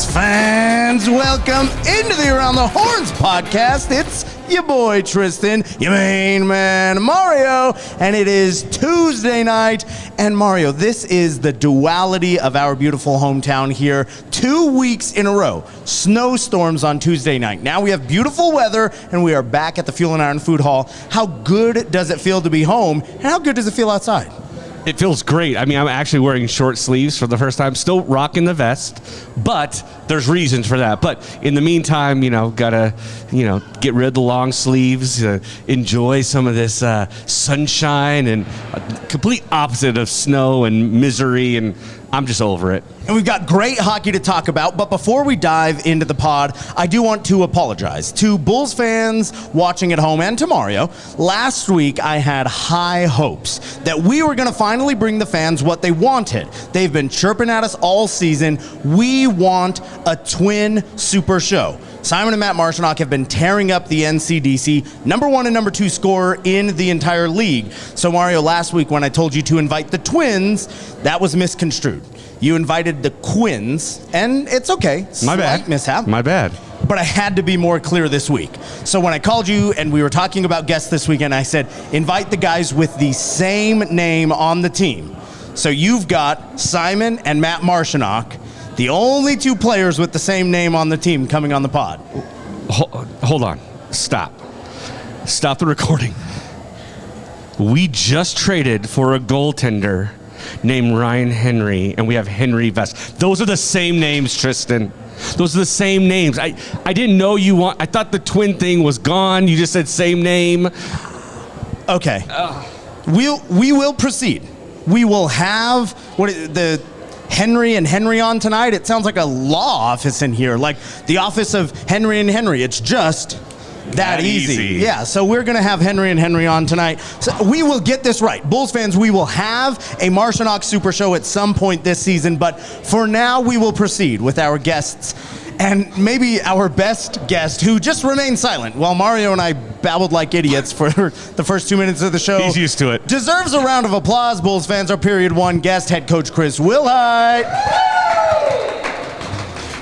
fans, welcome into the Around the Horns podcast. It's your boy Tristan, your main man Mario, and it is Tuesday night. And Mario, this is the duality of our beautiful hometown here. 2 weeks in a row, snowstorms on Tuesday night. Now we have beautiful weather, and we are back at the Fuel and Iron Food Hall. How good does it feel to be home, and how good does it feel outside? It feels great. I mean, I'm actually wearing short sleeves for the first time, still rocking the vest, but there's reasons for that. But in the meantime, gotta, get rid of the long sleeves, enjoy some of this sunshine and complete opposite of snow and misery, and I'm just over it. And we've got great hockey to talk about, but before we dive into the pod, I do want to apologize to Bulls fans watching at home and to Mario. Last week, I had high hopes that we were going to finally bring the fans what they wanted. They've been chirping at us all season. We want a twin super show. Simon and Matt Marshanock have been tearing up the NCDC, number 1 and number 2 scorer in the entire league. So Mario, last week when I told you to invite the twins, that was misconstrued. You invited the Quins, and it's okay. My bad. Mishap. My bad. But I had to be more clear this week. So when I called you and we were talking about guests this weekend, I said, invite the guys with the same name on the team. So you've got Simon and Matt Marshanock, the only 2 players with the same name on the team coming on the pod. Hold on. Stop the recording. We just traded for a goaltender named Ryan Henry, and we have Henry Vest. Those are the same names, Tristan. Those are the same names. I didn't know I thought the twin thing was gone. You just said same name. Okay. We will proceed. We will have the Henry and Henry on tonight. It sounds like a law office in here, like the office of Henry and Henry. It's just that easy. Yeah, so we're going to have Henry and Henry on tonight. So we will get this right. Bulls fans, we will have a Marshanock Super Show at some point this season, but for now we will proceed with our guests. And maybe our best guest, who just remained silent while Mario and I babbled like idiots for the first 2 minutes of the show. He's used to it. Deserves a round of applause, Bulls fans. Our period 1 guest, Head Coach Chris Wilhite.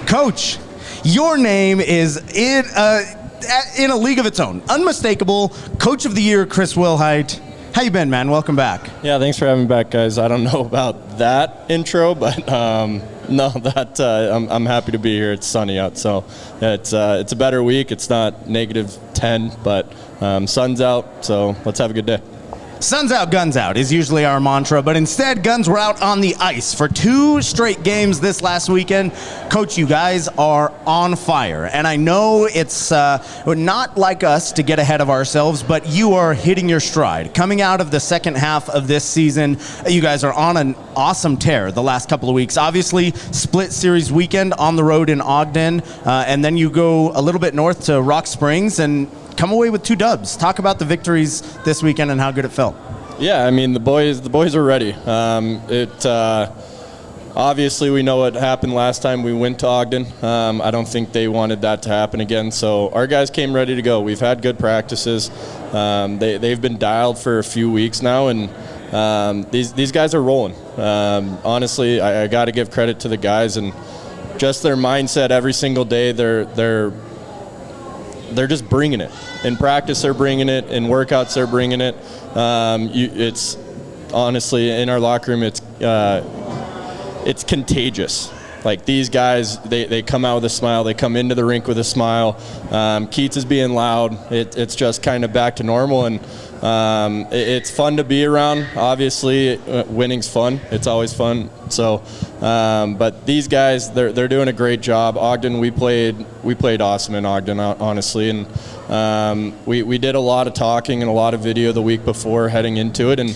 Coach, your name is in a league of its own. Unmistakable Coach of the Year, Chris Wilhite. How you been, man? Welcome back. Yeah, thanks for having me back, guys. I don't know about that intro, but I'm happy to be here. It's sunny out, so it's a better week. It's not -10, but sun's out, so let's have a good day. Sun's out, guns out is usually our mantra, but instead guns were out on the ice for 2 straight games this last weekend. Coach, you guys are on fire, and I know it's not like us to get ahead of ourselves, but you are hitting your stride. Coming out of the second half of this season, you guys are on an awesome tear the last couple of weeks. Obviously, split series weekend on the road in Ogden, and then you go a little bit north to Rock Springs and come away with 2 dubs. Talk about the victories this weekend and how good it felt. Yeah, I mean, the boys are ready. Obviously, we know what happened last time we went to Ogden. I don't think they wanted that to happen again, so our guys came ready to go. We've had good practices. They've been dialed for a few weeks now, and these guys are rolling. Honestly, I got to give credit to the guys and just their mindset every single day. They're just bringing it. In practice, they're bringing it. In workouts, they're bringing it. It's honestly, in our locker room, it's contagious. Like, these guys, they come out with a smile. They come into the rink with a smile. Keats is being loud. It's just kind of back to normal, and it's fun to be around. Obviously, winning's fun. It's always fun. So, but these guys, they're doing a great job. Ogden, we played awesome in Ogden, honestly, and we did a lot of talking and a lot of video the week before heading into it, and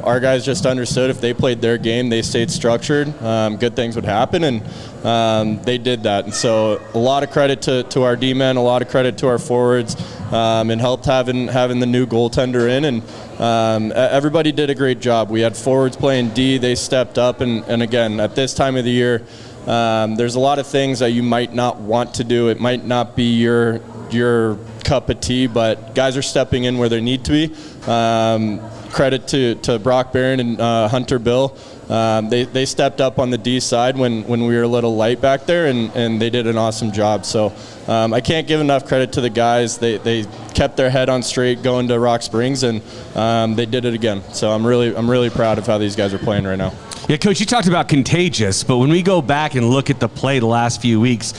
our guys just understood if they played their game, they stayed structured, good things would happen, and they did that. And so a lot of credit to our D-men, a lot of credit to our forwards, and helped having the new goaltender in, and everybody did a great job. We had forwards playing D, they stepped up, and again, at this time of the year, there's a lot of things that you might not want to do. It might not be your cup of tea, but guys are stepping in where they need to be. Credit to Brock Barron and Hunter Bill. they stepped up on the D side when we were a little light back there, and they did an awesome job. So I can't give enough credit to the guys. They kept their head on straight going to Rock Springs, and they did it again. So I'm really proud of how these guys are playing right now. Yeah, Coach, you talked about contagious, but when we go back and look at the play the last few weeks,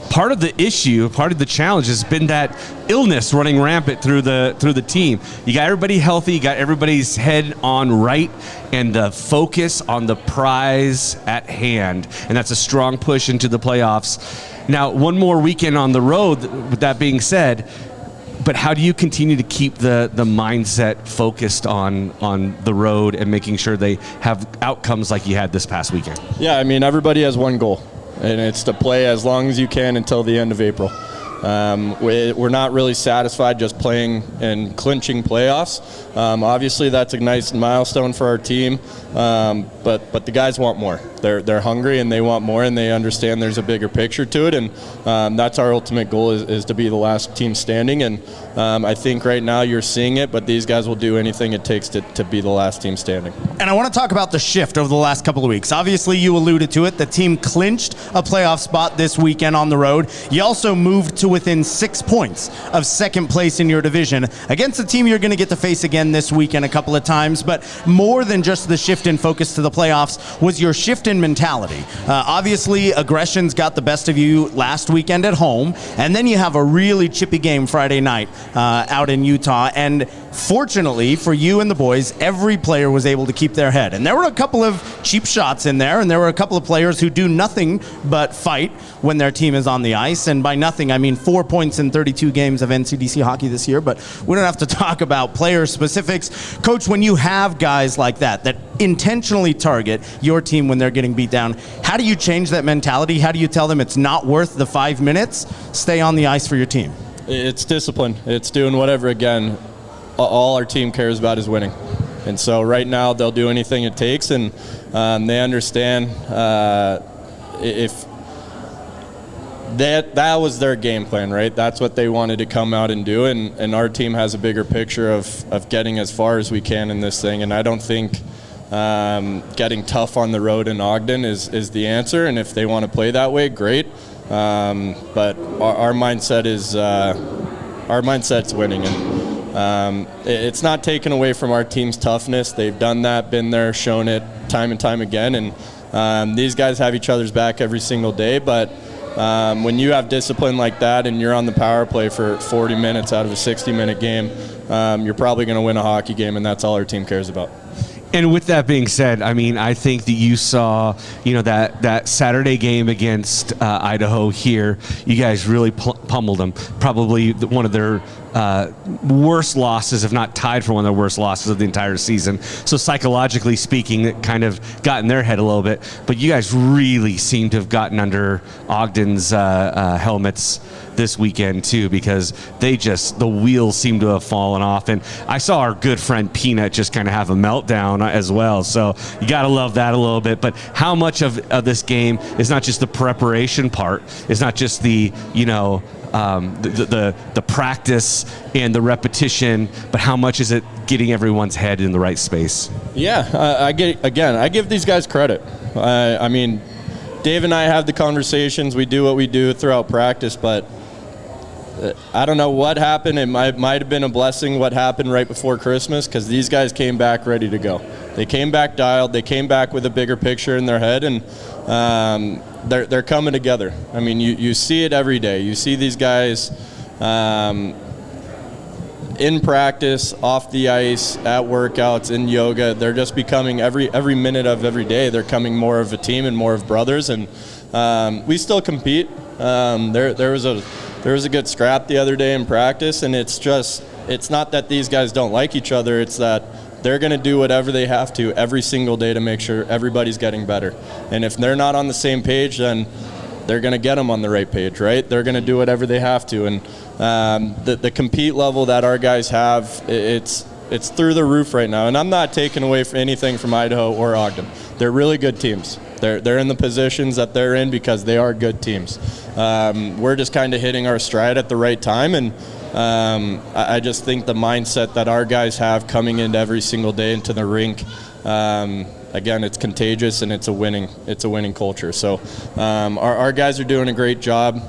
part of the issue, part of the challenge has been that illness running rampant through the team. You got everybody healthy, you got everybody's head on right, and the focus on the prize at hand, and that's a strong push into the playoffs. Now, one more weekend on the road, with that being said, but how do you continue to keep the mindset focused on the road and making sure they have outcomes like you had this past weekend? Yeah, I mean, everybody has one goal, and it's to play as long as you can until the end of April. We're not really satisfied just playing and clinching playoffs. Obviously, that's a nice milestone for our team, but the guys want more. They're hungry and they want more, and they understand there's a bigger picture to it, and that's our ultimate goal is to be the last team standing. And I think right now you're seeing it, but these guys will do anything it takes to be the last team standing. And I want to talk about the shift over the last couple of weeks. Obviously, you alluded to it. The team clinched a playoff spot this weekend on the road. You also moved to within 6 points of second place in your division against a team you're going to get to face again this weekend a couple of times. But more than just the shift in focus to the playoffs was your shift in mentality. Obviously, aggression's got the best of you last weekend at home, and then you have a really chippy game Friday night out in Utah. And fortunately for you and the boys, every player was able to keep their head. And there were a couple of cheap shots in there, and there were a couple of players who do nothing but fight when their team is on the ice. And by nothing, I mean 4 points in 32 games of NCDC hockey this year, but we don't have to talk about player specifics. Coach, when you have guys like that intentionally target your team when they're getting beat down, how do you change that mentality? How do you tell them it's not worth the 5 minutes? Stay on the ice for your team. It's discipline. It's doing whatever, again, all our team cares about is winning. And so right now they'll do anything it takes, and they understand if that was their game plan, right? That's what they wanted to come out and do, and our team has a bigger picture of getting as far as we can in this thing. And I don't think getting tough on the road in Ogden is the answer, and if they want to play that way, great. But our mindset is our mindset's winning, and it's not taken away from our team's toughness. They've done that, been there, shown it time and time again, and these guys have each other's back every single day. But when you have discipline like that and you're on the power play for 40 minutes out of a 60-minute game, you're probably going to win a hockey game, and that's all our team cares about. And with that being said, I mean, I think that you saw, that Saturday game against Idaho here, you guys really pummeled them. Probably one of their worst losses, if not tied for one of their worst losses of the entire season. So psychologically speaking, it kind of got in their head a little bit. But you guys really seem to have gotten under Ogden's helmets this weekend too, because the wheels seem to have fallen off. And I saw our good friend Peanut just kind of have a meltdown as well. So you got to love that a little bit. But how much of this game is not just the preparation part, it's not just the the practice and the repetition, but how much is it getting everyone's head in the right space? Yeah, I give these guys credit. I mean, Dave and I have the conversations. We do what we do throughout practice, but I don't know what happened. It might have been a blessing what happened right before Christmas, because these guys came back ready to go. They came back dialed. They came back with a bigger picture in their head, and they're coming together. I mean, you see it every day. You see these guys in practice, off the ice, at workouts, in yoga. They're just becoming every minute of every day. They're coming more of a team and more of brothers. And we still compete. There was a good scrap the other day in practice, and it's not that these guys don't like each other. It's that they're going to do whatever they have to every single day to make sure everybody's getting better. And if they're not on the same page, then they're going to get them on the right page, right? They're going to do whatever they have to. And the compete level that our guys have, it's through the roof right now. And I'm not taking away anything from Idaho or Ogden. They're really good teams. They're in the positions that they're in because they are good teams. We're just kind of hitting our stride at the right time, and I just think the mindset that our guys have coming into every single day into the rink, again, it's contagious and it's a winning culture. So our guys are doing a great job.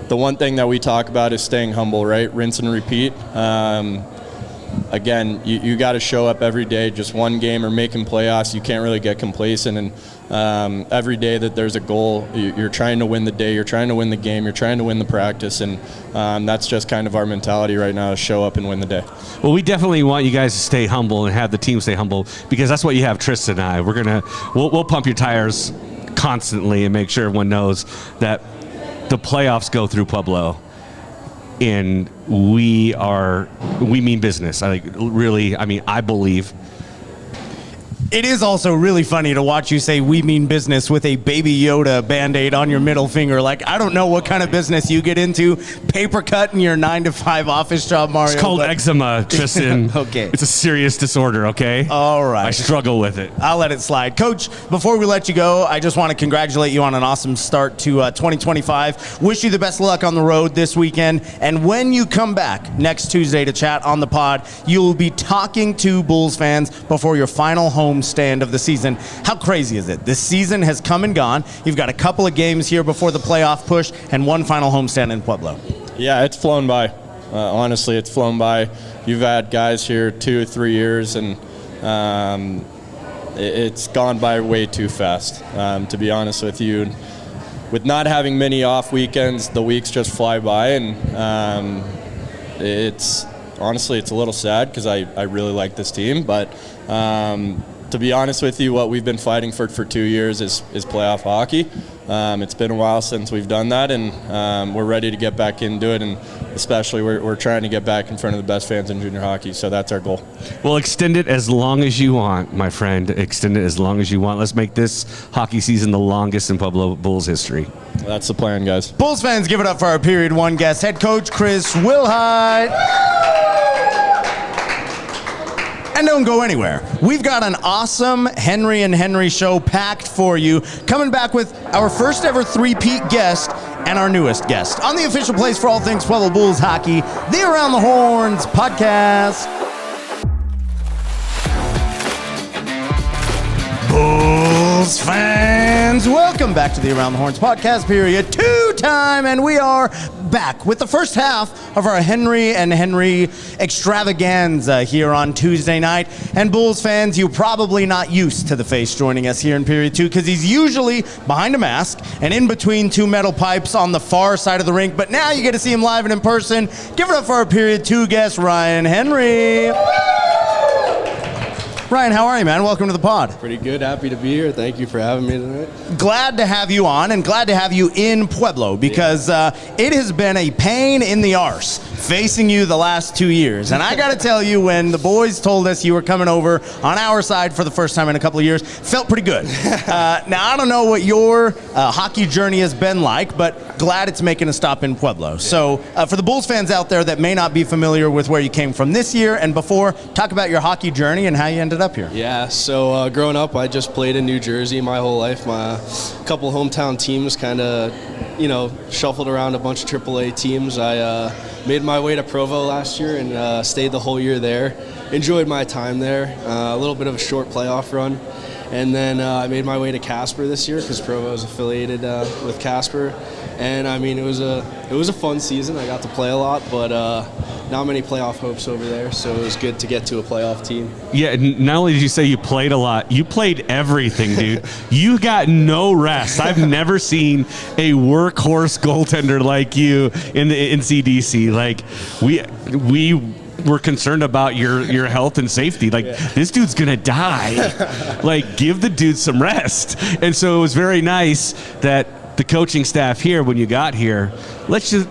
The one thing that we talk about is staying humble, right? Rinse and repeat. Again, you got to show up every day. Just one game or making playoffs, you can't really get complacent. And every day that there's a goal, you're trying to win the day, you're trying to win the game, you're trying to win the practice, and that's just kind of our mentality right now, is show up and win the day. Well, we definitely want you guys to stay humble and have the team stay humble, because that's what you have Tristan and I. We'll pump your tires constantly and make sure everyone knows that the playoffs go through Pueblo. And we mean business. I believe. It is also really funny to watch you say "we mean business" with a Baby Yoda Band-Aid on your middle finger. Like, I don't know what kind of business you get into, paper cut in your 9-to-5 office job, Mario. It's called eczema, Tristan. Okay. It's a serious disorder, okay? All right. I struggle with it. I'll let it slide. Coach, before we let you go, I just want to congratulate you on an awesome start to 2025. Wish you the best of luck on the road this weekend. And when you come back next Tuesday to chat on the pod, you'll be talking to Bulls fans before your final home stand of the season. How crazy is it? This season has come and gone. You've got a couple of games here before the playoff push and one final homestand in Pueblo. Yeah, it's flown by. Honestly, it's flown by. You've had guys here 2 or 3 years, and it's gone by way too fast, to be honest with you. With not having many off weekends, the weeks just fly by, and it's honestly, it's a little sad because I really like this team, but to be honest with you, what we've been fighting for 2 years is playoff hockey. It's been a while since we've done that, and we're ready to get back into it, and especially we're trying to get back in front of the best fans in junior hockey, so that's our goal. Well, extend it as long as you want, my friend. Extend it as long as you want. Let's make this hockey season the longest in Pueblo Bulls history. That's the plan, guys. Bulls fans, give it up for our Period 1 guest, Head Coach Chris Wilhite. And don't go anywhere. We've got an awesome Henry and Henry show packed for you, coming back with our first ever three-peat guest and our newest guest on the official place for all things Pueblo Bulls hockey, the Around the Horns podcast. Bulls fans, welcome back to the Around the Horns podcast, period 2-time, and we are back with the first half of our Henry and Henry extravaganza here on Tuesday night. And Bulls fans, you're probably not used to the face joining us here in period 2 because he's usually behind a mask and in between two metal pipes on the far side of the rink, but now you get to see him live and in person. Give it up for our period 2 guest, Ryan Henry. Ryan, how are you, man? Welcome to the pod. Pretty good. Happy to be here. Thank you for having me tonight. Glad to have you on, and glad to have you in Pueblo, because it has been a pain in the arse facing you the last 2 years. And I got to tell you, when the boys told us you were coming over on our side for the first time in a couple of years, felt pretty good. Now, I don't know what your hockey journey has been like, but glad it's making a stop in Pueblo. Yeah. So for the Bulls fans out there that may not be familiar with where you came from this year and before, talk about your hockey journey and how you ended up here. Yeah, so growing up, I just played in New Jersey my whole life. My couple hometown teams kind of, shuffled around a bunch of AAA teams. I made my way to Provo last year and stayed the whole year there. Enjoyed my time there. A little bit of a short playoff run. And then I made my way to Casper this year because Provo is affiliated with Casper. And I mean, it was a fun season. I got to play a lot, but not many playoff hopes over there, so it was good to get to a playoff team. Yeah, not only did you say you played a lot, you played everything, dude. You got no rest. I've never seen a workhorse goaltender like you in the NCDC. Like, we were concerned about your health and safety. Like, This dude's gonna die. Like, give the dude some rest. And so it was very nice that the coaching staff here, when you got here, let's just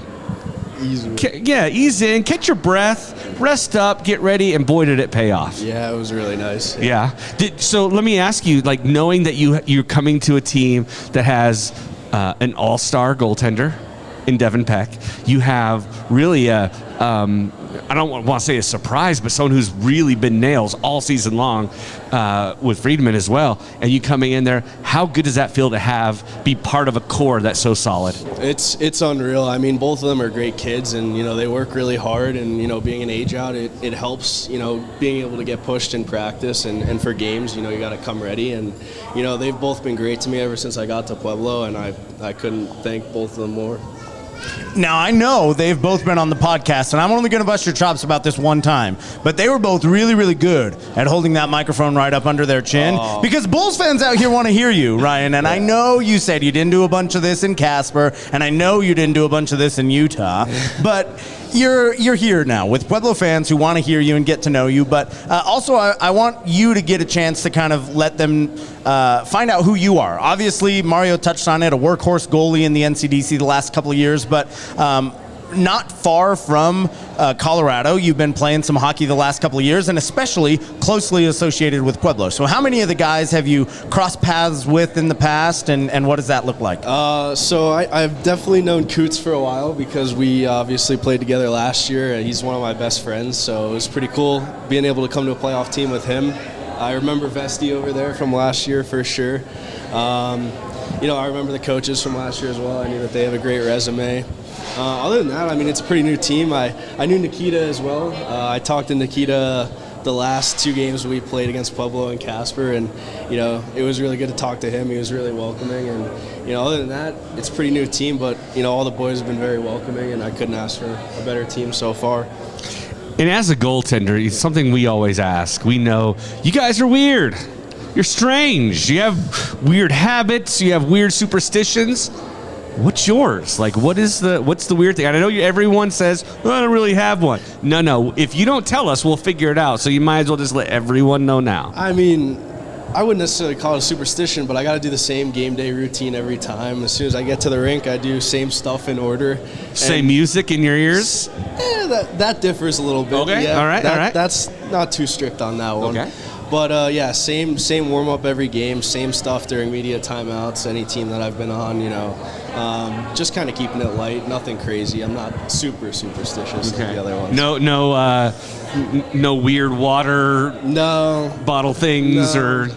ease in, catch your breath, rest up, get ready, and boy, did it pay off. Yeah, it was really nice. Yeah. So let me ask you, like, knowing that you're coming to a team that has an all-star goaltender in Devin Peck, you have really a I don't want to say a surprise, but someone who's really been nails all season long with Friedman as well. And you coming in there, how good does that feel to be part of a core that's so solid? It's unreal. I mean, both of them are great kids, and they work really hard. And being an age out, it helps. Being able to get pushed in practice and for games, you got to come ready. And they've both been great to me ever since I got to Pueblo, and I couldn't thank both of them more. Now, I know they've both been on the podcast, and I'm only going to bust your chops about this one time, but they were both really, really good at holding that microphone right up under their chin, because Bulls fans out here want to hear you, Ryan, and I know you said you didn't do a bunch of this in Casper, and I know you didn't do a bunch of this in Utah, but you're here now with Pueblo fans who want to hear you and get to know you, but also I want you to get a chance to kind of let them find out who you are. Obviously, Mario touched on it, a workhorse goalie in the NCDC the last couple of years, but not far from Colorado. You've been playing some hockey the last couple of years, and especially closely associated with Pueblo. So how many of the guys have you crossed paths with in the past, and what does that look like? So I've definitely known Coots for a while because we obviously played together last year. He's one of my best friends, so it was pretty cool being able to come to a playoff team with him. I remember Vesti over there from last year for sure. I remember the coaches from last year as well. I knew that they have a great resume. Other than that, I mean, it's a pretty new team. I knew Nikita as well. I talked to Nikita the last 2 games we played against Pueblo and Casper, and it was really good to talk to him. He was really welcoming, and other than that, it's a pretty new team, but all the boys have been very welcoming, and I couldn't ask for a better team so far. And as a goaltender, it's something we always ask. We know you guys are weird. You're strange. You have weird habits. You have weird superstitions. What's yours? Like, what's the weird thing? And I know everyone says, I don't really have one. No. If you don't tell us, we'll figure it out. So you might as well just let everyone know now. I mean, I wouldn't necessarily call it a superstition, but I got to do the same game day routine every time. As soon as I get to the rink, I do same stuff in order. Same music in your ears? That differs a little bit. Okay, yeah, all right. That's not too strict on that one. Okay. But, same warm-up every game, same stuff during media timeouts, any team that I've been on, just kind of keeping it light, nothing crazy. I'm not super superstitious like the other ones. No weird water bottle things or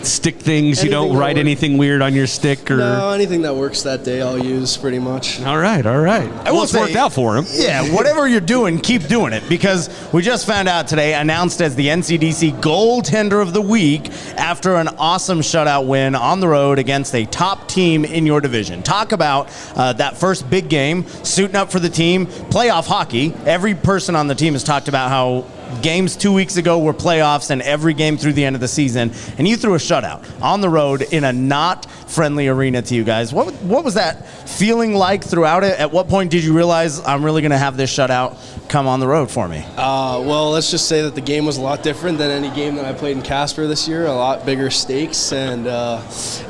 stick things. Anything. You don't write anything weird on your stick? Or No, anything that works that day I'll use pretty much. All right. It's worked out for him. Yeah, whatever you're doing, keep doing it, because we just found out today, announced as the NCDC Goaltender of the Week after an awesome shutout win on the road against a top team in your division. Talk about that first big game, suiting up for the team, playoff hockey. Every person on the team has talked about how games 2 weeks ago were playoffs and every game through the end of the season, and you threw a shutout on the road in a not friendly arena to you guys. What was that feeling like throughout it? At what point did you realize I'm really going to have this shutout come on the road for me? Well, let's just say that the game was a lot different than any game that I played in Casper this year. A lot bigger stakes and a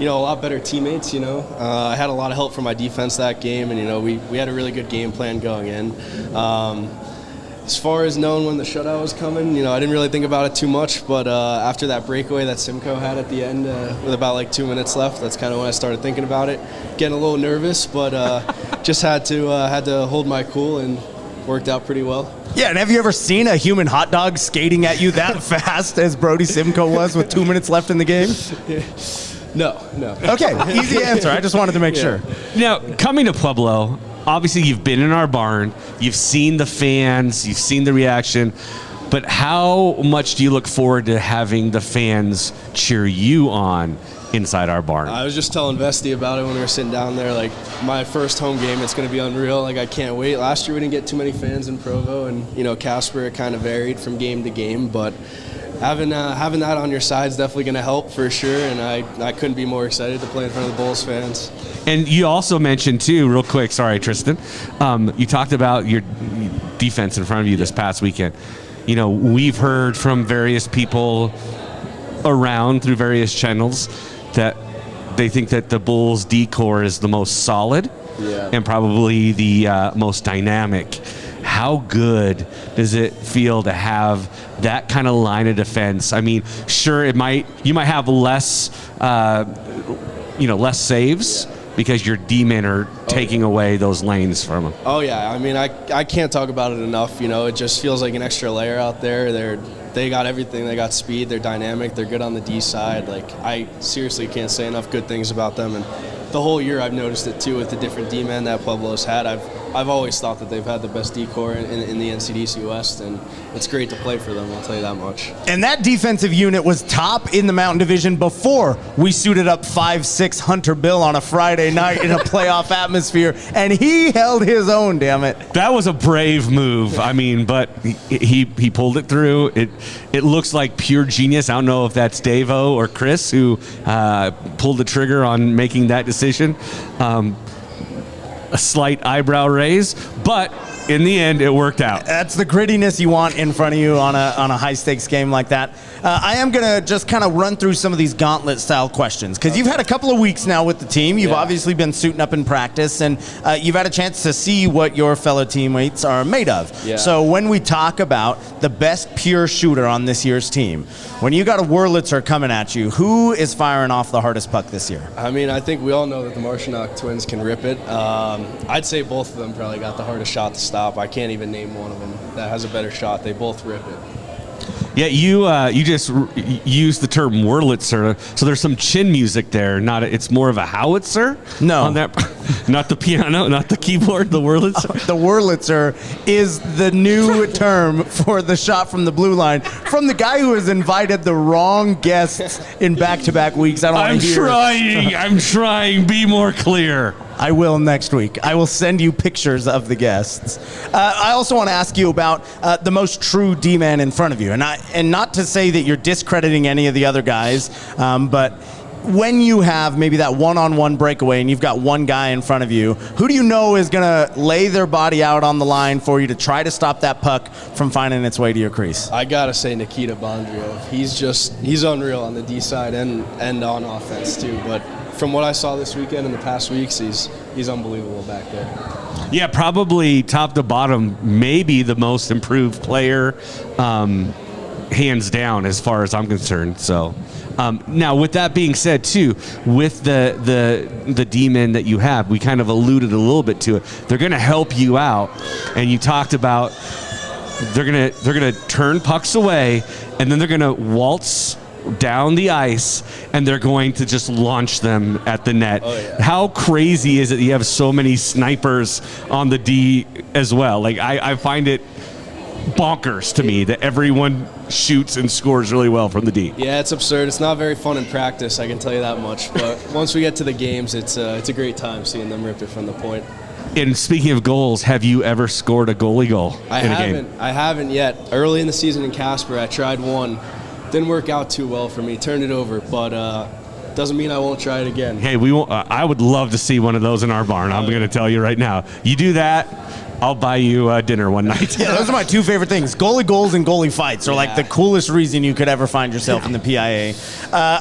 lot better teammates. I had a lot of help from my defense that game, and we had a really good game plan going in. As far as knowing when the shutout was coming, I didn't really think about it too much, but after that breakaway that Simcoe had at the end with about 2 minutes left, that's kind of when I started thinking about it. Getting a little nervous, but just had to hold my cool, and worked out pretty well. Yeah, and have you ever seen a human hot dog skating at you that fast as Brody Simcoe was with 2 minutes left in the game? No. Okay, easy answer. I just wanted to make sure. Now, coming to Pueblo, obviously you've been in our barn, you've seen the fans, you've seen the reaction, but how much do you look forward to having the fans cheer you on inside our barn? I was just telling Vesti about it when we were sitting down there. My first home game, it's going to be unreal. I can't wait. Last year we didn't get too many fans in Provo, and Casper, it kind of varied from game to game, but having that on your side is definitely going to help for sure, and I couldn't be more excited to play in front of the Bulls fans. And you also mentioned too, real quick, sorry Tristan, you talked about your defense in front of you this past weekend. We've heard from various people around through various channels that they think that the Bulls D-core is the most solid and probably the most dynamic. How good does it feel to have that kind of line of defense? I mean, sure, you might have less saves, because your D-men are taking away those lanes from them. Oh yeah, I mean, I can't talk about it enough. You know, it just feels like an extra layer out there. They got everything. They got speed. They're dynamic. They're good on the D side. Like, I seriously can't say enough good things about them. And the whole year I've noticed it too with the different D-men that Pueblo's had. I've always thought that they've had the best D-core in the NCDC West, and it's great to play for them, I'll tell you that much. And that defensive unit was top in the Mountain Division before we suited up 5'6" Hunter Bill on a Friday night in a playoff atmosphere, and he held his own, damn it. That was a brave move. I mean, but he pulled it through. It looks like pure genius. I don't know if that's Davo or Chris who pulled the trigger on making that decision. A slight eyebrow raise, but in the end, it worked out. That's the grittiness you want in front of you on a high-stakes game like that. I am going to just kind of run through some of these gauntlet-style questions, because you've had a couple of weeks now with the team. You've obviously been suiting up in practice, and you've had a chance to see what your fellow teammates are made of. Yeah. So when we talk about the best pure shooter on this year's team, when you got a Wurlitzer coming at you, who is firing off the hardest puck this year? I mean, I think we all know that the Marshanock twins can rip it. I'd say both of them probably got the hardest shot to stop. I can't even name one of them that has a better shot. They both rip it. Yeah, you just used the term Wurlitzer, so there's some chin music there. It's more of a howitzer. No, on that, not the piano, not the keyboard. The Wurlitzer. The Wurlitzer is the new term for the shot from the blue line from the guy who has invited the wrong guests in back-to-back weeks. I'm trying. Be more clear. I will next week. I will send you pictures of the guests. I also want to ask you about the most true D-man in front of you. And not to say that you're discrediting any of the other guys, but when you have maybe that one-on-one breakaway and you've got one guy in front of you, who do you know is going to lay their body out on the line for you to try to stop that puck from finding its way to your crease? I got to say Nikita Bondrio. He's unreal on the D side and on offense too. But from what I saw this weekend and the past weeks, he's unbelievable back there. Yeah, probably top to bottom, maybe the most improved player, hands down, as far as I'm concerned. So, now with that being said, too, with the D-men that you have, we kind of alluded a little bit to it. They're going to help you out, and you talked about they're gonna turn pucks away, and then they're going to waltz down the ice, and they're going to just launch them at the net. Oh, yeah. How crazy is it you have so many snipers on the D as well? Like, I find it bonkers to me that everyone shoots and scores really well from the D. Yeah, it's absurd. It's not very fun in practice, I can tell you that much. But once we get to the games, it's a great time seeing them rip it from the point. And speaking of goals, have you ever scored a goalie goal in a game? I haven't yet. Early in the season in Casper, I tried one. Didn't work out too well for me. Turned it over, but doesn't mean I won't try it again. Hey, we won't, I would love to see one of those in our barn. I'm going to tell you right now. You do that, I'll buy you dinner one night. Yeah, those are my two favorite things. Goalie goals and goalie fights are like the coolest reason you could ever find yourself in the PIA.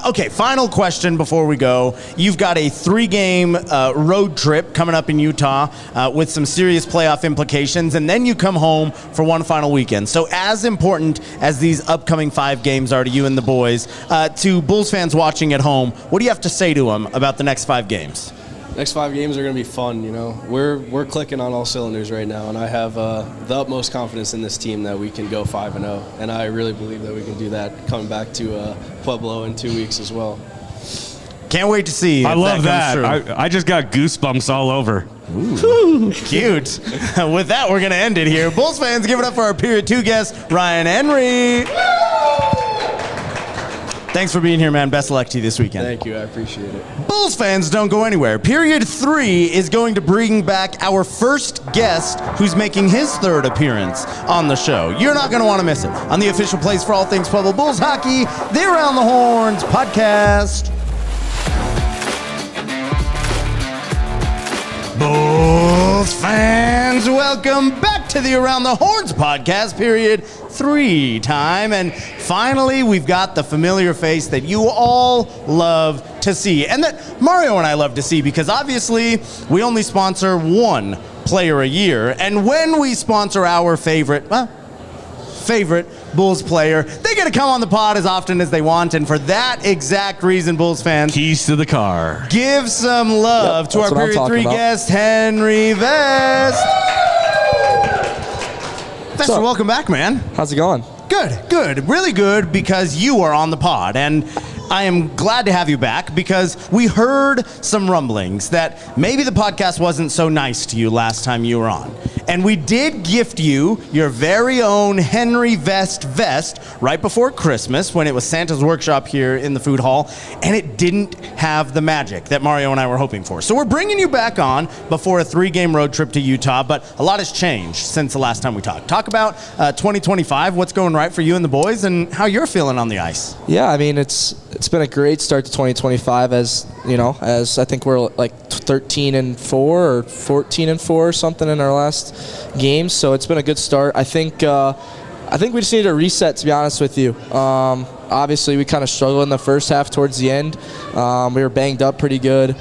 Okay, final question before we go. You've got a 3-game road trip coming up in Utah with some serious playoff implications, and then you come home for one final weekend. So as important as these upcoming 5 games are to you and the boys, to Bulls fans watching at home, what do you have to say to them about the next 5 games? Next 5 games are going to be fun, you know. We're clicking on all cylinders right now, and I have the utmost confidence in this team that we can go 5-0, and I really believe that we can do that coming back to Pueblo in 2 weeks as well. Can't wait to see. I love that. I just got goosebumps all over. Ooh, cute. With that, we're going to end it here. Bulls fans, give it up for our Period 2 guest, Ryan Henry. Thanks for being here, man. Best of luck to you this weekend. Thank you. I appreciate it. Bulls fans, don't go anywhere. Period 3 is going to bring back our first guest who's making his 3rd appearance on the show. You're not going to want to miss it. On the official place for all things Pueblo Bulls hockey, the Around the Horns podcast. Bulls fans, welcome back to the Around the Horns podcast, Period 3 time. And finally, we've got the familiar face that you all love to see, and that Mario and I love to see, because obviously we only sponsor one player a year. And when we sponsor our favorite Bulls player. They get to come on the pod as often as they want, and for that exact reason, Bulls fans, Keys to the car. give some love to our that's what I'm Period talking 3 about. guest, Henry Vest. Vester, up? welcome back, man. How's it going? Good, really good, because you are on the pod, and I am glad to have you back because we heard some rumblings that maybe the podcast wasn't so nice to you last time you were on. And we did gift you your very own Henry Vest vest right before Christmas when it was Santa's Workshop here in the food hall, and it didn't have the magic that Mario and I were hoping for. So we're bringing you back on before a 3-game road trip to Utah, but a lot has changed since the last time we talked. Talk about 2025, what's going right for you and the boys, and how you're feeling on the ice. Yeah, I mean, it's been a great start to 2025 as I think we're like 13-4 or 14-4 or something in our last game. So it's been a good start. I think we just need a reset, to be honest with you. Obviously, we kind of struggled in the first half towards the end. We were banged up pretty good.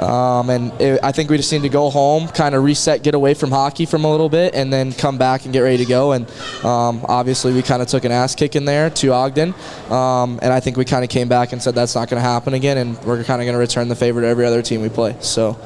I think we just need to go home, kind of reset, get away from hockey from a little bit, and then come back and get ready to go. And obviously, we kind of took an ass kick in there to Ogden. And I think we kind of came back and said that's not going to happen again, and we're kind of going to return the favor to every other team we play. So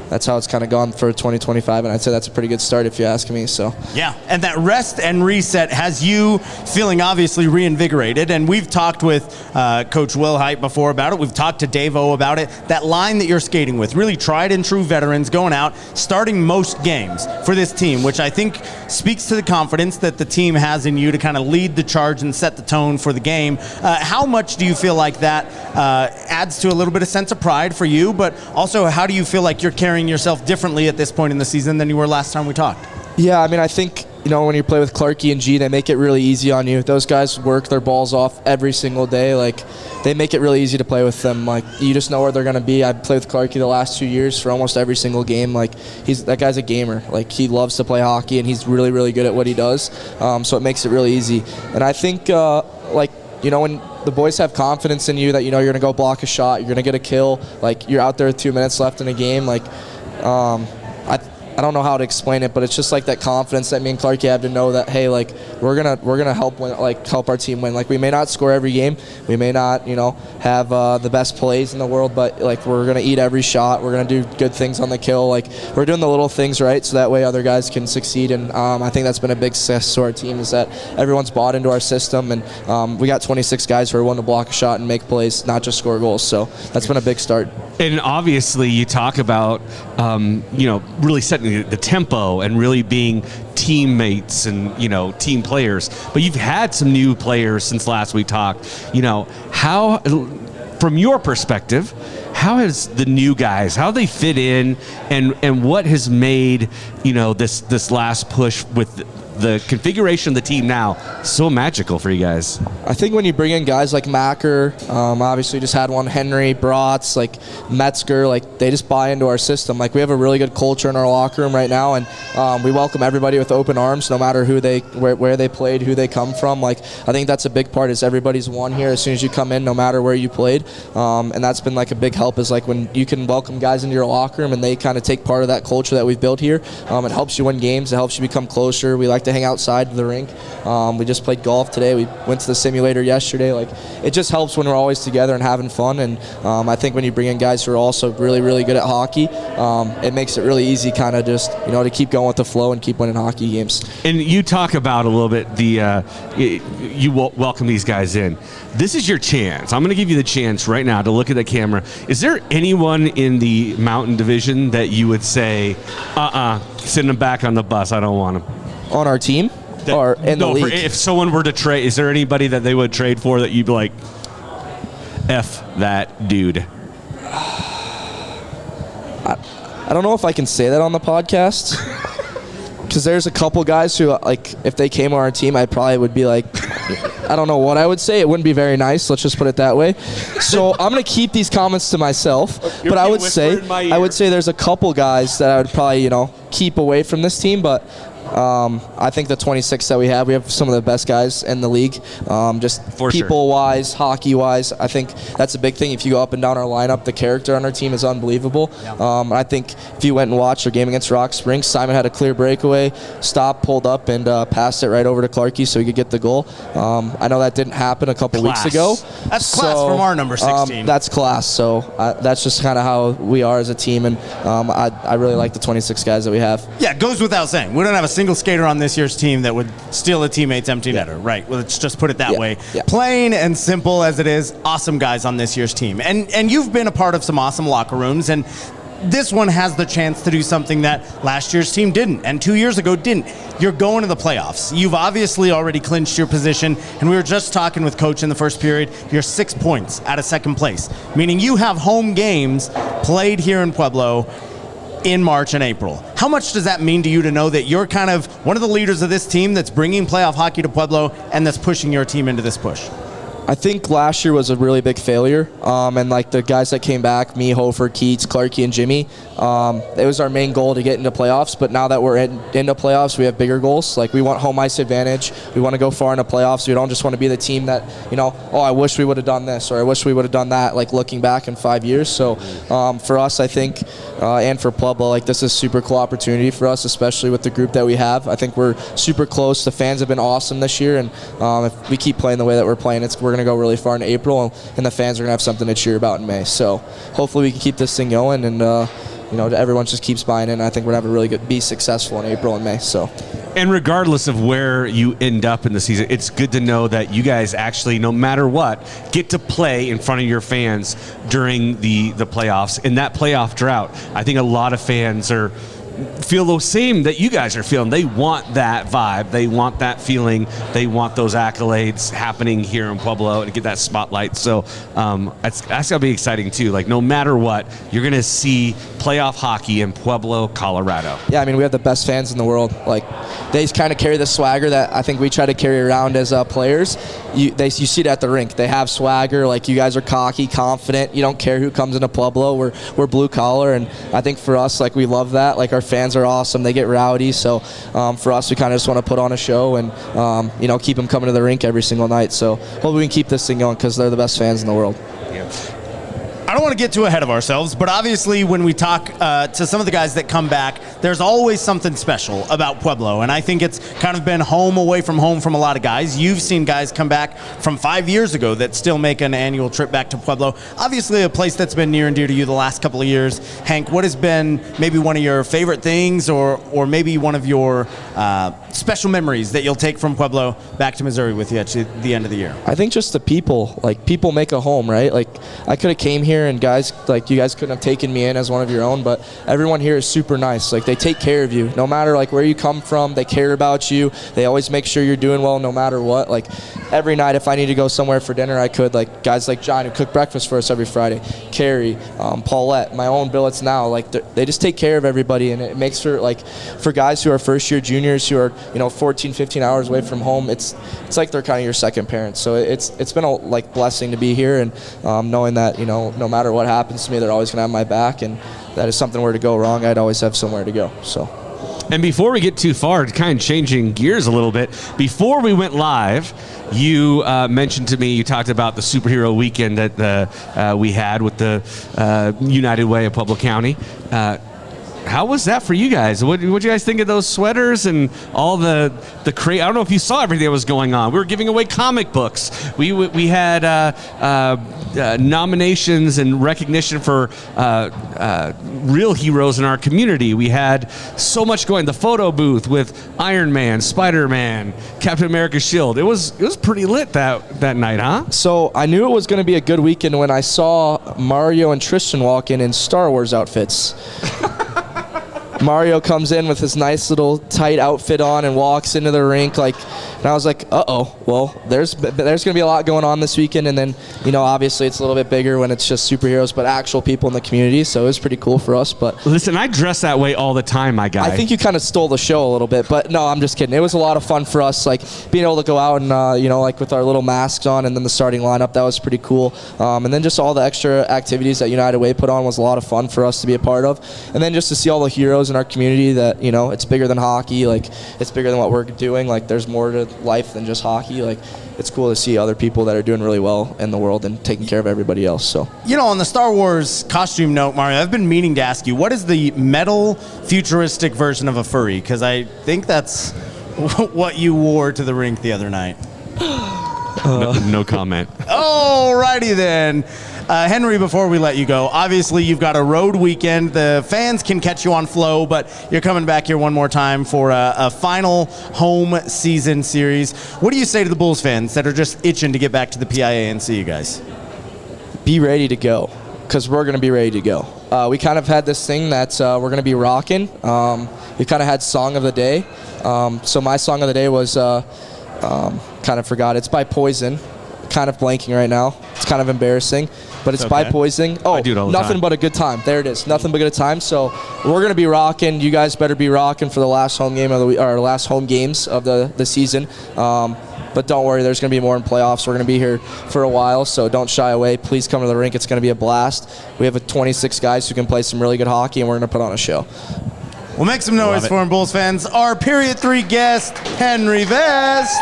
that's how it's kind of gone for 2025, and I'd say that's a pretty good start if you ask me. So yeah, and that rest and reset has you feeling obviously reinvigorated, and we've talked with Coach Wilhite before about it. We've talked to Dave-O about it. That line that you're skating with, really tried and true veterans going out, starting most games for this team, which I think speaks to the confidence that the team has in you to kind of lead the charge and set the tone for the game. How much do you feel like that adds to a little bit of sense of pride for you, but also how do you feel like you're carrying yourself differently at this point in the season than you were last time we talked? yeah, I mean, I think when you play with Clarkie and G, they make it really easy on you. Those guys work their balls off every single day. Like, they make it really easy to play with them. Like, you just know where they're going to be. I played with Clarkie the last 2 years for almost every single game. Like, that guy's a gamer. Like, he loves to play hockey, and he's really, really good at what he does. So it makes it really easy. And I think, when the boys have confidence in you that you're going to go block a shot, you're going to get a kill, like, you're out there with 2 minutes left in a game, like, I don't know how to explain it, but it's just like that confidence that me and Clarkie have to know that, hey, like, we're gonna help our team win. Like, we may not score every game, we may not have the best plays in the world, but like, we're gonna eat every shot, we're gonna do good things on the kill. Like, we're doing the little things right, so that way other guys can succeed. And I think that's been a big success to our team, is that everyone's bought into our system, and we got 26 guys who are willing to block a shot and make plays, not just score goals. So that's been a big start. And obviously, you talk about really setting the tempo and really being teammates and team players. But you've had some new players since last we talked. How, from your perspective, how has the new guys, how they fit in, and what has made this last push with the configuration of the team now so magical for you guys? I think when you bring in guys like Macker, obviously just had one, Henry, Bratz, like Metzger, like, they just buy into our system. Like, we have a really good culture in our locker room right now, and we welcome everybody with open arms, no matter where they played, who they come from. Like, I think that's a big part, is everybody's one here as soon as you come in, no matter where you played. And that's been like a big help, is like when you can welcome guys into your locker room and they kind of take part of that culture that we've built here. It helps you win games, it helps you become closer. We like to hang outside the rink. We just played golf today. We went to the simulator yesterday. Like, it just helps when we're always together and having fun. And I think when you bring in guys who are also really, really good at hockey, it makes it really easy, kind of just to keep going with the flow and keep winning hockey games. And you talk about a little bit you welcome these guys in. This is your chance. I'm going to give you the chance right now to look at the camera. Is there anyone in the Mountain Division that you would say, send them back on the bus, I don't want them? On our team? Or in the league? If someone were to trade, is there anybody that they would trade for that you'd be like, F that dude? I don't know if I can say that on the podcast, because there's a couple guys who, like, if they came on our team, I probably would be like, I don't know what I would say. It wouldn't be very nice. Let's just put it that way. So I'm going to keep these comments to myself. But I would say there's a couple guys that I would probably, keep away from this team. But I think the 26 that we have some of the best guys in the league. Just For sure. people-wise, hockey-wise, I think that's a big thing. If you go up and down our lineup, the character on our team is unbelievable. I think if you went and watched our game against Rock Springs, Simon had a clear breakaway, stopped, pulled up, and passed it right over to Clarkey so he could get the goal. I know that didn't happen a couple weeks ago. That's class from our number 16. That's class. So that's just kind of how we are as a team, and I really like the 26 guys that we have. Yeah, it goes without saying. We don't have a single skater on this year's team that would steal a teammate's empty netter. Right. Well, let's just put it that way. Yeah. Plain and simple as it is, awesome guys on this year's team. And you've been a part of some awesome locker rooms, and this one has the chance to do something that last year's team didn't, and 2 years ago didn't. You're going to the playoffs. You've obviously already clinched your position, and we were just talking with Coach in the first period. You're 6 points out of second place, meaning you have home games played here in Pueblo in March and April. How much does that mean to you to know that you're kind of one of the leaders of this team that's bringing playoff hockey to Pueblo and that's pushing your team into this push? I think last year was a really big failure, and like the guys that came back, me, Hofer, Keats, Clarkey, and Jimmy, it was our main goal to get into playoffs, but now that we're into playoffs, we have bigger goals. Like, we want home ice advantage. We want to go far into playoffs. We don't just want to be the team that, I wish we would have done this, or I wish we would have done that, like looking back in 5 years. So for us, I think, and for Pueblo, like, this is a super cool opportunity for us, especially with the group that we have. I think we're super close. The fans have been awesome this year, and if we keep playing the way that we're playing, we're going to go really far in April, and the fans are going to have something to cheer about in May. So hopefully we can keep this thing going, and everyone just keeps buying in. I think we're going to have a really good, be successful in April and May. So. And regardless of where you end up in the season, it's good to know that you guys actually, no matter what, get to play in front of your fans during the playoffs. In that playoff drought, I think a lot of fans feel the same that you guys are feeling. They want that vibe. They want that feeling. They want those accolades happening here in Pueblo and get that spotlight. So that's going to be exciting too. Like, no matter what, you're going to see playoff hockey in Pueblo, Colorado. Yeah, I mean, we have the best fans in the world. Like, they carry the swagger that I think we try to carry around as players. You see it at the rink. They have swagger. Like, you guys are cocky, confident. You don't care who comes into Pueblo. We're blue collar, and I think for us, like, we love that. Like, our fans are awesome. They get rowdy. So for us, we kind of just want to put on a show and keep them coming to the rink every single night. So hopefully we can keep this thing going because they're the best fans in the world. Yeah. I don't want to get too ahead of ourselves, but obviously when we talk to some of the guys that come back, there's always something special about Pueblo, and I think it's kind of been home away from home from a lot of guys. You've seen guys come back from 5 years ago that still make an annual trip back to Pueblo. Obviously a place that's been near and dear to you the last couple of years. Hank, what has been maybe one of your favorite things or maybe one of your special memories that you'll take from Pueblo back to Missouri with you at the end of the year? I think just the people. Like, people make a home, right? Like, I could have came here and guys, like, you guys couldn't have taken me in as one of your own, but everyone here is super nice. Like, they take care of you. No matter, like, where you come from, they care about you. They always make sure you're doing well no matter what. Like, every night if I need to go somewhere for dinner, I could. Like, guys like John who cook breakfast for us every Friday, Carrie, Paulette, my own billets now. Like, they just take care of everybody, and it makes for guys who are first-year juniors who are, 14, 15 hours away from home, it's like they're kind of your second parents. So it's been a blessing to be here, and knowing that, no matter what happens to me, they're always going to have my back, and that if something were to go wrong, I'd always have somewhere to go. So. And before we get too far, kind of changing gears a little bit, before we went live, you mentioned to me, you talked about the superhero weekend that we had with the United Way of Pueblo County. How was that for you guys? What did you guys think of those sweaters and all the I don't know if you saw everything that was going on. We were giving away comic books. We had nominations and recognition for real heroes in our community. We had so much going. The photo booth with Iron Man, Spider-Man, Captain America's shield. It was pretty lit that night, huh? So I knew it was going to be a good weekend when I saw Mario and Tristan walk in Star Wars outfits. Mario comes in with his nice little tight outfit on and walks into the rink, and I was like, uh-oh, well, there's going to be a lot going on this weekend, and then, obviously it's a little bit bigger when it's just superheroes, but actual people in the community, so it was pretty cool for us. But listen, I dress that way all the time, my guy. I think you kind of stole the show a little bit, but no, I'm just kidding. It was a lot of fun for us, being able to go out and, with our little masks on and then the starting lineup, that was pretty cool. And then just all the extra activities that United Way put on was a lot of fun for us to be a part of. And then just to see all the heroes shows in our community that, you know, it's bigger than hockey. Like, it's bigger than what we're doing. Like, there's more to life than just hockey. Like, it's cool to see other people that are doing really well in the world and taking care of everybody else. So, You know, on the Star Wars costume note, Mario, I've been meaning to ask you, what is the metal futuristic version of a furry? Because I think that's what you wore to the rink the other night. No comment. Alrighty then. Henry, before we let you go, obviously you've got a road weekend. The fans can catch you on Flow, but you're coming back here one more time for a final home season series. What do you say to the Bulls fans that are just itching to get back to the PIA and see you guys? be ready to go, because we're going to be ready to go. We kind of had this thing that we're going to be rocking. We kind of had Song of the Day. So my Song of the Day was, kind of forgot. It's by Poison. Kind of blanking right now. It's kind of embarrassing, but it's by Poison. Oh, I do it all the Nothing time. But a Good Time. There it is. Nothing But a Good Time. So we're gonna be rocking. You guys better be rocking for the last home game of the week, or last home games of the season. But don't worry, there's going to be more in playoffs. We're going to be here for a while, so don't shy away. Please come to the rink. It's going to be a blast. We have 26 guys who can play some really good hockey, and we're going to put on a show. We'll make some noise for him, Bulls fans. Our Period 3 guest, Henry Vest.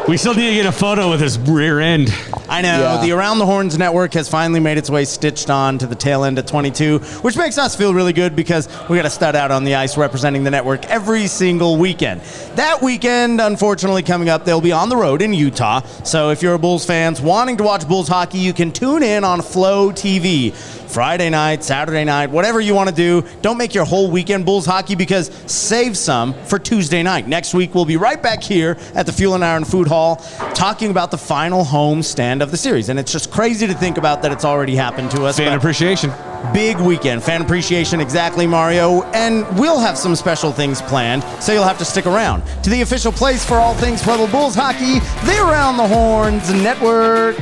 We still need to get a photo with his rear end. I know. Yeah. The Around the Horns network has finally made its way stitched on to the tail end of 22, which makes us feel really good because we got a stud out on the ice representing the network every single weekend. That weekend, unfortunately, coming up, they'll be on the road in Utah. So if you're a Bulls fan wanting to watch Bulls hockey, you can tune in on Flow TV. Friday night, Saturday night, whatever you want to do. Don't make your whole weekend Bulls hockey, because save some for Tuesday night. Next week, we'll be right back here at the Fuel and Iron Food Hall talking about the final home stand of the series. And it's just crazy to think about that it's already happened to us. Fan but appreciation. big weekend. Fan appreciation, exactly, Mario. And we'll have some special things planned, so you'll have to stick around. To the official place for all things Pueblo Bulls hockey, the Around the Horns Network.